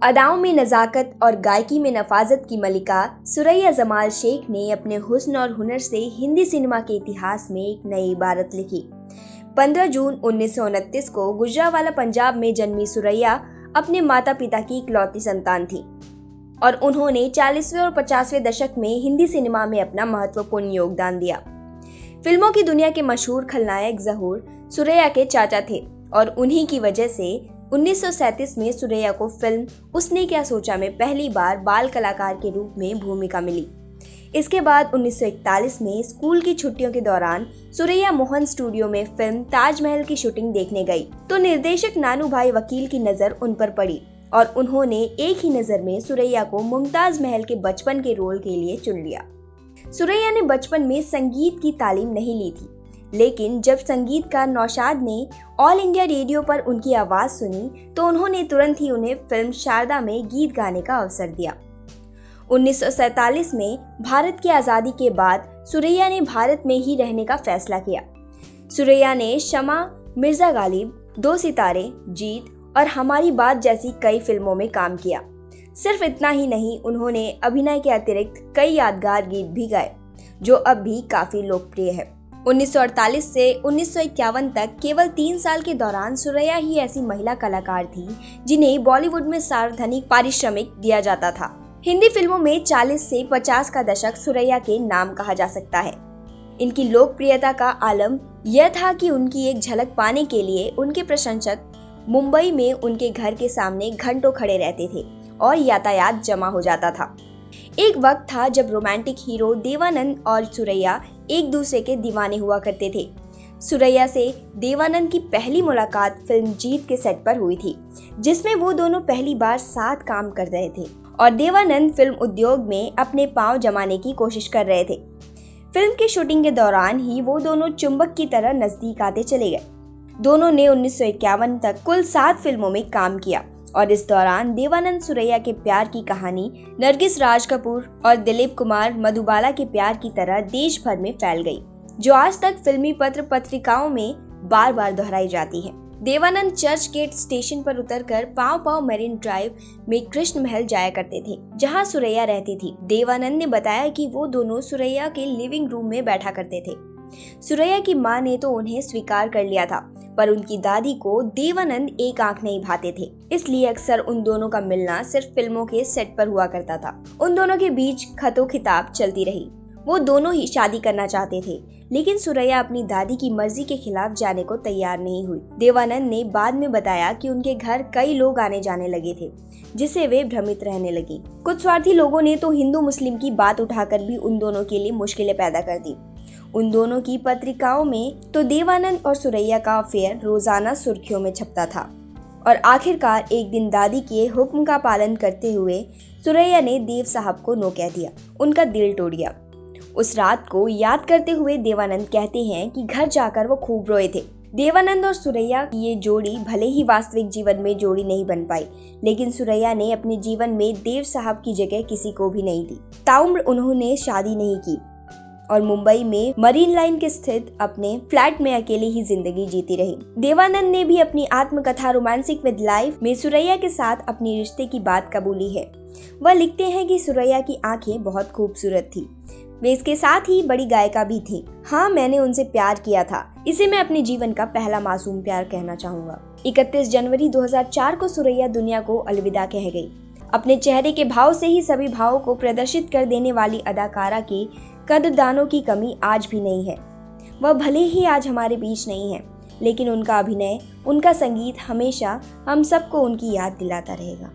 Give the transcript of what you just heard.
अदाओं में नज़ाकत और गायकी में नफाजत की मलिका सुरैया जमाल शेख ने अपने हुस्न और हुनर से हिंदी सिनेमा के इतिहास में एक नई इबारत लिखी। 15 जून 1929 को गुजरांवाला पंजाब में जन्मी सुरैया अपने माता पिता की इकलौती संतान थी और उन्होंने 40वें और 50वें दशक में हिंदी सिनेमा में अपना महत्वपूर्ण योगदान दिया। फिल्मों की दुनिया के मशहूर खलनायक ज़हूर सुरैया के चाचा थे और उन्हीं की वजह से 1937 में सुरैया को फिल्म उसने क्या सोचा में पहली बार बाल कलाकार के रूप में भूमिका मिली। इसके बाद 1941 में स्कूल की छुट्टियों के दौरान सुरैया मोहन स्टूडियो में फिल्म ताजमहल की शूटिंग देखने गई तो निर्देशक नानू भाई वकील की नजर उन पर पड़ी और उन्होंने एक ही नजर में सुरैया को मुमताज महल के बचपन के रोल के लिए चुन लिया। सुरैया ने बचपन में संगीत की तालीम नहीं ली थी, लेकिन जब संगीतकार नौशाद ने ऑल इंडिया रेडियो पर उनकी आवाज सुनी तो उन्होंने तुरंत ही उन्हें फिल्म शारदा में गीत गाने का अवसर दिया। 1947 में भारत की आज़ादी के बाद सुरैया ने भारत में ही रहने का फैसला किया। सुरैया ने शमा, मिर्जा गालिब, दो सितारे, जीत और हमारी बात जैसी कई फिल्मों में काम किया। सिर्फ इतना ही नहीं, उन्होंने अभिनय के अतिरिक्त कई यादगार गीत भी गाए जो अब भी काफी लोकप्रिय है। 1948 से 1951 तक केवल 3 साल के दौरान सुरैया ही ऐसी महिला कलाकार थी जिन्हें बॉलीवुड में सार्वजनिक पारिश्रमिक दिया जाता था। हिंदी फिल्मों में 40 से 50 का दशक सुरैया के नाम कहा जा सकता है। इनकी लोकप्रियता का आलम यह था कि उनकी एक झलक पाने के लिए उनके प्रशंसक मुंबई में उनके घर के सामने घंटों खड़े रहते थे और यातायात जमा हो जाता था। एक वक्त था जब रोमांटिक हीरो देवानंद और सुरैया एक दूसरे के दीवाने हुआ करते थे। सुरैया से देवानंद की पहली मुलाकात फिल्म जीत के सेट पर हुई थी, जिसमें वो दोनों पहली बार साथ काम कर रहे थे और देवानंद फिल्म उद्योग में अपने पांव जमाने की कोशिश कर रहे थे। फिल्म की शूटिंग के दौरान ही वो दोनों चुंबक की तरह नजदीक आते चले गए। दोनों ने 1951 तक कुल 7 फिल्मों में काम किया और इस दौरान देवानंद सुरैया के प्यार की कहानी नरगिस राज कपूर और दिलीप कुमार मधुबाला के प्यार की तरह देश भर में फैल गई, जो आज तक फिल्मी पत्र पत्रिकाओं में बार बार दोहराई जाती है। देवानंद चर्च गेट स्टेशन पर उतरकर पांव पांव मरीन ड्राइव में कृष्ण महल जाया करते थे, जहां सुरैया रहती थी। देवानंद ने बताया कि वो दोनों सुरैया के लिविंग रूम में बैठा करते थे। सुरैया की मां ने तो उन्हें स्वीकार कर लिया था, पर उनकी दादी को देवानंद एक आंख नहीं भाते थे, इसलिए अक्सर उन दोनों का मिलना सिर्फ फिल्मों के सेट पर हुआ करता था। उन दोनों के बीच खतो खिताब चलती रही। वो दोनों ही शादी करना चाहते थे, लेकिन सुरैया अपनी दादी की मर्जी के खिलाफ जाने को तैयार नहीं हुई। देवानंद ने बाद में बताया कि उनके घर कई लोग आने जाने लगे थे, जिससे वे भ्रमित रहने लगी। कुछ स्वार्थी लोगों ने तो हिंदू मुस्लिम की बात उठाकर भी उन दोनों के लिए मुश्किलें पैदा कर दी। उन दोनों की पत्रिकाओं में तो देवानंद और सुरैया का अफेयर रोजाना सुर्खियों में छपता था और आखिरकार एक दिन दादी के हुक्म का पालन करते हुए सुरैया ने देव साहब को नो कह दिया, उनका दिल टूट गया। उस रात को याद करते हुए देवानंद कहते हैं कि घर जाकर वो खूब रोए थे। देवानंद और सुरैया की ये जोड़ी भले ही वास्तविक जीवन में जोड़ी नहीं बन पाई, लेकिन सुरैया ने अपने जीवन में देव साहब की जगह किसी को भी नहीं दी। ताउम्र उन्होंने शादी नहीं की और मुंबई में मरीन लाइन के स्थित अपने फ्लैट में अकेली ही जिंदगी जीती रही। देवानंद ने भी अपनी आत्मकथा रोमांसिक विद लाइफ में सुरैया के साथ अपनी रिश्ते की बात कबूली है। वह लिखते हैं कि सुरैया की आंखें बहुत खूबसूरत थी, वे इसके साथ ही बड़ी गायिका भी थी। हाँ, मैंने उनसे प्यार किया था, इसे मैं अपने जीवन का पहला मासूम प्यार कहना चाहूँगा। 31 जनवरी 2004 को सुरैया दुनिया को अलविदा कह गई। अपने चेहरे के भाव से ही सभी भावों को प्रदर्शित कर देने वाली अदाकारा की कदरदानों की कमी आज भी नहीं है। वह भले ही आज हमारे बीच नहीं है, लेकिन उनका अभिनय, उनका संगीत हमेशा हम सबको उनकी याद दिलाता रहेगा।